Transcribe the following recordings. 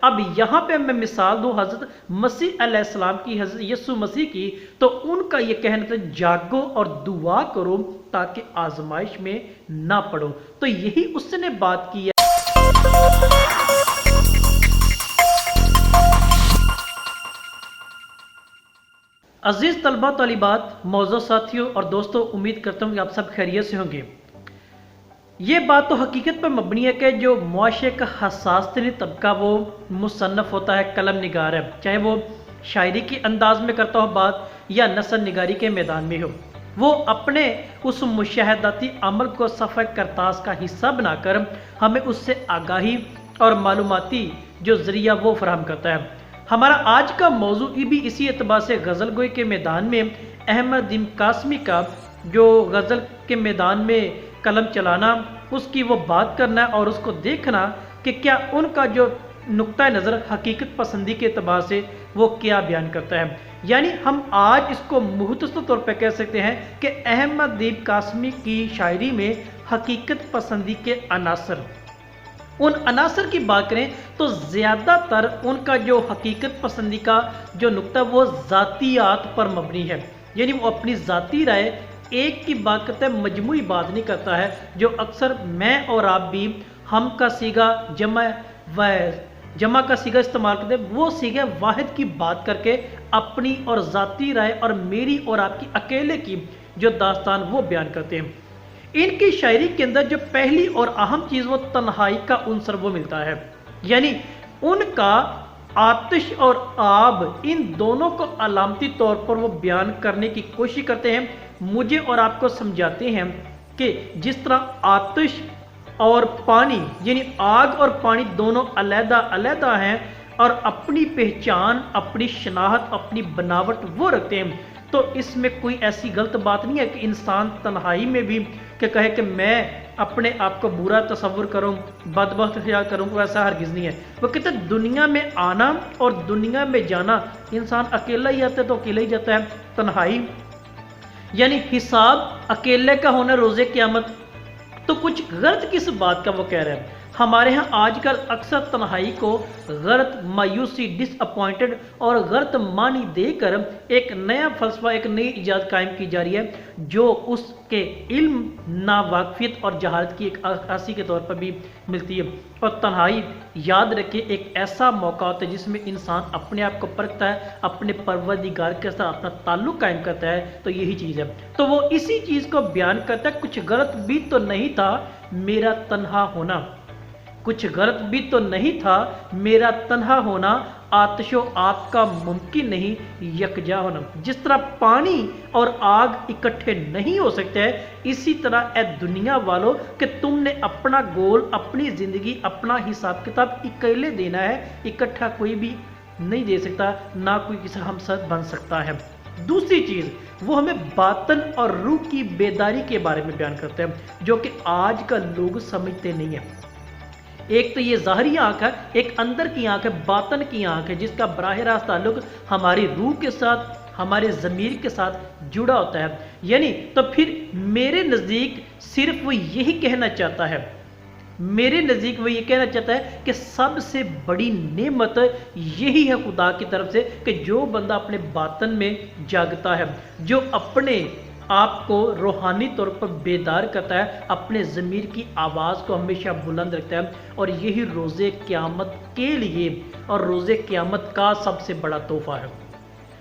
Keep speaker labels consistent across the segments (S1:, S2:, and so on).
S1: अब यहाँ पे मैं मिसाल दूं हजरत मसीह अलैहिस्सलाम की, हजरत यीशु मसीह की, तो उनका ये कहना था जागो और दुआ करो ताकि आजमाइश में ना पड़ो। तो यही उसने बात की है। अजीज तलबा तलिबात, मौजूद साथियों और दोस्तों, उम्मीद करता हूँ कि आप सब खैरियत से होंगे। ये बात तो हकीकत पर मबनी है कि जो मुआशरे का हसास तरीन तबका वो मुसन्नफ़ होता है, कलम निगार है, चाहे वो शायरी के अंदाज में करता हो बात या नसर निगारी के मैदान में हो, वो अपने उस मुशाहदाती अमल को सफ़े करतास का हिस्सा बनाकर हमें उससे आगाही और मालूमाती जो ज़रिया वो फराहम करता है। हमारा आज का मौजू भी इसी एतबार से गज़ल गोई के मैदान में अहमद दीन कासमी का जो गज़ल के मैदान में कलम चलाना, उसकी वो बात करना और उसको देखना कि क्या उनका जो नुक्ता नज़र हकीकत पसंदी के एतबार से वो क्या बयान करता है। यानी हम आज इसको मुख्तसर तौर पर कह सकते हैं कि अहमद दीन कासमी की शायरी में हकीकत पसंदी के अनासर, उन अनासर की बात करें तो ज़्यादातर उनका जो हकीकत पसंदी का जो नुक्ता वो ज़ातियात पर मबनी है। यानी वो अपनी ज़ाती राय एक की बात करता है, मजमूई बात नहीं करता है, जो अक्सर मैं और आप भी हम का सीगा जमा का सीगा इस्तेमाल करते हैं, वो सीगा वाहिद की बात करके अपनी और ज़ाती राय और मेरी और आपकी अकेले की जो दास्तान वो बयान करते हैं। इनकी शायरी के अंदर जो पहली और अहम चीज़ वो तन्हाई का उनसर वो मिलता है। यानी उनका आतिश और आब, इन दोनों को अलामती तौर पर वो बयान करने की कोशिश करते हैं, मुझे और आपको समझाते हैं कि जिस तरह आतिश और पानी यानी आग और पानी दोनों अलहदा अलहदा हैं और अपनी पहचान, अपनी शनाहत, अपनी बनावट वो रखते हैं, तो इसमें कोई ऐसी गलत बात नहीं है कि इंसान तन्हाई में भी कि कहे कि मैं अपने आप को बुरा तस्वुर करूं, बदबख्त ख्याल करूं, वैसा हरगिज़ नहीं है। वो कहते हैं दुनिया में आना और दुनिया में जाना, इंसान अकेला ही आता है तो अकेला ही जाता है। तन्हाई यानी हिसाब अकेले का होना रोज़े क़यामत, तो कुछ गलत किस बात का वो कह रहे हैं। हमारे यहाँ आजकल अक्सर तन्हाई को गलत, मायूसी, डिसअपॉइंटेड और गलत मानी देकर एक नया फलसफा, एक नई इजाद कायम की जा रही है, जो उसके इल्म, नावाकफियत और जहालत की एक अक्सी के तौर पर भी मिलती है। और तन्हाई, याद रखिए, एक ऐसा मौका होता है जिसमें इंसान अपने आप को परखता है, अपने परवरदिगार के साथ अपना ताल्लुक कायम करता है, तो यही चीज़ है। तो वो इसी चीज़ को बयान करता है, कुछ गलत भी तो नहीं था मेरा तन्हा होना, कुछ गलत भी तो नहीं था मेरा तन्हा होना, आतिशो आग का मुमकिन नहीं यकजा होना। जिस तरह पानी और आग इकट्ठे नहीं हो सकते हैं, इसी तरह ए दुनिया वालों कि तुमने अपना गोल, अपनी ज़िंदगी, अपना हिसाब किताब अकेले देना है, इकट्ठा कोई भी नहीं दे सकता, ना कोई किसी हमसद बन सकता है। दूसरी चीज़, वो हमें बातन और रूह की बेदारी के बारे में बयान करते हैं, जो कि आज का लोग समझते नहीं है। एक तो ये ज़ाहरी आँख है, एक अंदर की आँख है, बातन की आँख है, जिसका बराह रास्त ताल्लुक हमारी रूह के साथ, हमारे ज़मीर के साथ जुड़ा होता है। यानी तो फिर मेरे नज़दीक सिर्फ वो यही कहना चाहता है, मेरे नज़दीक वो ये कहना चाहता है कि सबसे बड़ी नेमत यही है खुदा की तरफ से कि जो बंदा अपने बातन में जागता है, जो अपने आपको रूहानी तौर पर बेदार करता है, अपने ज़मीर की आवाज़ को हमेशा बुलंद रखता है, और यही रोज़े क़यामत के लिए और रोज़े क़यामत का सबसे बड़ा तोहफ़ा है।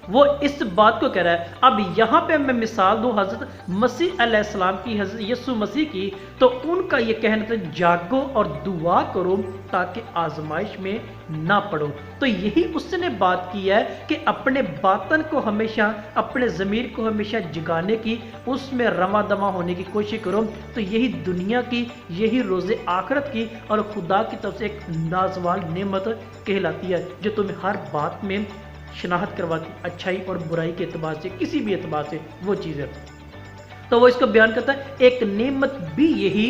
S1: वो इस बात को कह रहा है। अब यहाँ पे मैं मिसाल दूं हज़रत मसीह अलैहिस्सलाम की, हज़रत यीशु मसीह की, तो उनका ये कहना था जागो और दुआ करो ताकि आजमाइश में ना पड़ो। तो यही उसने बात की है कि अपने बातन को हमेशा, अपने ज़मीर को हमेशा जगाने की, उसमें रमा दमा होने की कोशिश करो, तो यही दुनिया की, यही रोज़े आखिरत की और खुदा की तरफ से एक नाजवाल नेमत कहलाती है, जो तुम्हें हर बात में शनाहत करवाती, अच्छाई और बुराई के एतबार से, किसी भी एतबार से वो चीज़ है। तो वो इसको बयान करता है, एक नेमत भी यही,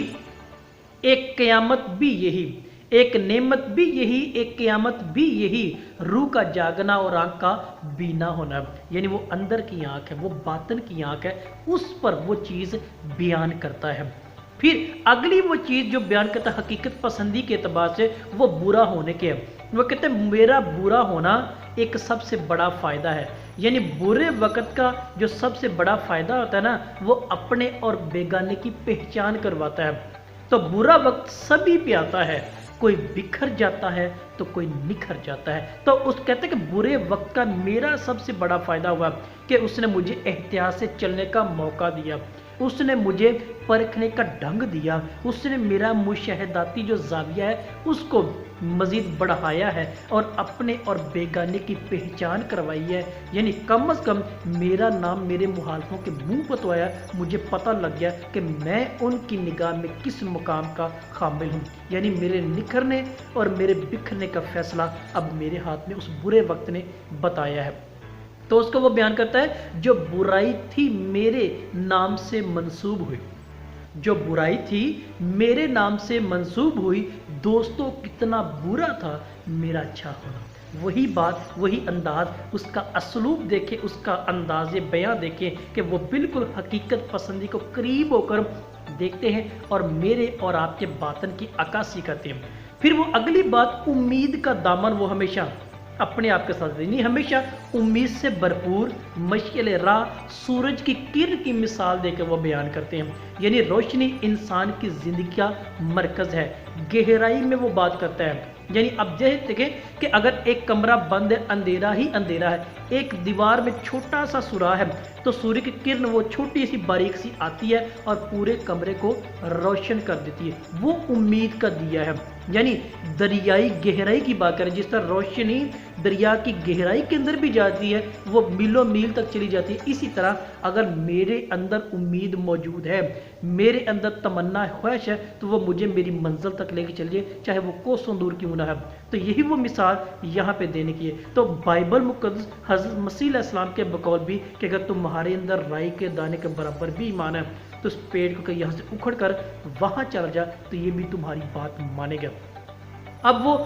S1: एक क़यामत भी यही, एक नेमत भी यही, एक क़यामत भी यही, रूह का जागना और आँख का बीना होना। यानी वो अंदर की आँख है, वो बातन की आँख है, उस पर वो चीज़ बयान करता है। फिर अगली वो चीज़ जो बयान करता है हकीकत पसंदी के एतबार से, वो बुरा होने के है। وہ کہتے ہیں میرا برا ہونا ایک سب سے بڑا فائدہ ہے، یعنی برے وقت کا جو سب سے بڑا فائدہ ہوتا ہے نا، وہ اپنے اور بیگانے کی پہچان کرواتا ہے۔ تو برا وقت سبھی پہ آتا ہے، کوئی بکھر جاتا ہے تو کوئی نکھر جاتا ہے۔ تو اس کہتے ہیں کہ برے وقت کا میرا سب سے بڑا فائدہ ہوا کہ اس نے مجھے احتیاط سے چلنے کا موقع دیا، اس نے مجھے پرکھنے کا ڈھنگ دیا، اس نے میرا مشاہداتی جو زاویہ ہے اس کو مزید بڑھایا ہے اور اپنے اور بیگانے کی پہچان کروائی ہے، یعنی کم از کم میرا نام میرے مخالفوں کے منہ پر تو آیا، مجھے پتہ لگ گیا کہ میں ان کی نگاہ میں کس مقام کا حامل ہوں، یعنی میرے نکھرنے اور میرے بکھرنے کا فیصلہ اب میرے ہاتھ میں اس برے وقت نے بتایا ہے۔ تو اس کو وہ بیان کرتا ہے جو برائی تھی میرے نام سے منسوب ہوئی، جو برائی تھی میرے نام سے منسوب ہوئی، دوستوں کتنا برا تھا میرا اچھا ہونا۔ وہی بات، وہی انداز، اس کا اسلوب دیکھیں، اس کا انداز بیاں دیکھیں کہ وہ بالکل حقیقت پسندی کو قریب ہو کر دیکھتے ہیں اور میرے اور آپ کے باطن کی عکاسی کرتے ہیں۔ پھر وہ اگلی بات، امید کا دامن وہ ہمیشہ اپنے آپ کے ساتھ نہیں، ہمیشہ امید سے بھرپور مشعل راہ، سورج کی کرن کی مثال دے کے وہ بیان کرتے ہیں، یعنی روشنی انسان کی زندگی کا مرکز ہے۔ گہرائی میں وہ بات کرتا ہے، یعنی اب دیکھیں کہ اگر ایک کمرہ بند ہے، اندھیرا ہی اندھیرا ہے، ایک دیوار میں چھوٹا سا سوراخ ہے تو سورج کی کرن وہ چھوٹی سی باریک سی آتی ہے اور پورے کمرے کو روشن کر دیتی ہے، وہ امید کا دیا ہے۔ یعنی دریائی گہرائی کی بات کریں، جس طرح روشنی دریا کی گہرائی کے اندر بھی جاتی ہے، وہ میلوں میل تک چلی جاتی ہے، اسی طرح اگر میرے اندر امید موجود ہے، میرے اندر تمنا خواہش ہے، تو وہ مجھے میری منزل تک لے کے چلیے، چاہے وہ کوسوں دور کیوں نہ ہے۔ تو یہی وہ مثال یہاں پہ دینے کی ہے۔ تو بائبل مقدس حضرت مسیح علیہ السلام کے بقول بھی کہ اگر تمہارے اندر رائی کے دانے کے برابر بھی ایمان ہے تو اس پیڑ کو کہ یہاں سے اکھڑ کر وہاں چلا جا تو یہ بھی تمہاری بات مانے گا۔ اب وہ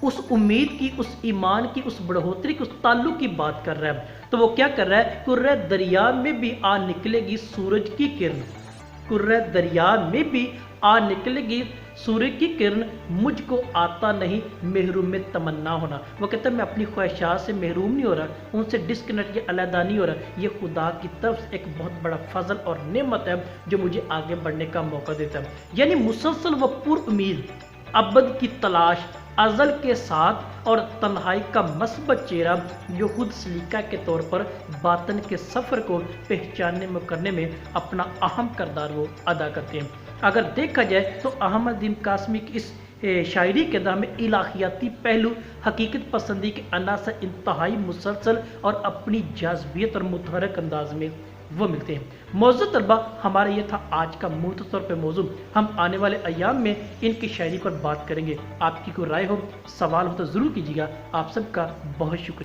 S1: اس امید کی، اس ایمان کی، اس بڑھوتری کی، اس تعلق کی بات کر رہا ہے۔ تو وہ کیا کر رہا ہے؟ کرۂ دریا میں بھی آ نکلے گی سورج کی کرن، کرۂ دریا میں بھی آ نکلے گی سورج کی کرن، مجھ کو آتا نہیں محروم میں تمنا ہونا۔ وہ کہتا ہے میں اپنی خواہشات سے محروم نہیں ہو رہا، ان سے ڈسکنیکٹ یا علیحدہ نہیں ہو رہا، یہ خدا کی طرف سے ایک بہت بڑا فضل اور نعمت ہے جو مجھے آگے بڑھنے کا موقع دیتا ہے۔ یعنی مسلسل و پر امید ابد کی تلاش، ازل کے ساتھ اور تنہائی کا مثبت چہرہ جو خود سلیقہ کے طور پر باطن کے سفر کو پہچاننے میں کرنے میں اپنا اہم کردار وہ ادا کرتے ہیں۔ اگر دیکھا جائے تو احمد دین قاسمی کی اس شاعری کے اندر میں الہیاتی پہلو، حقیقت پسندی کے عناصر انتہائی مسلسل اور اپنی جاذبیت اور متحرک انداز میں وہ ملتے ہیں۔ موضوع طلبہ، ہمارا یہ تھا آج کا مختصر طور پہ موضوع۔ ہم آنے والے ایام میں ان کی شاعری پر بات کریں گے۔ آپ کی کوئی رائے ہو، سوال ہو تو ضرور کیجیے گا۔ آپ سب کا بہت شکریہ۔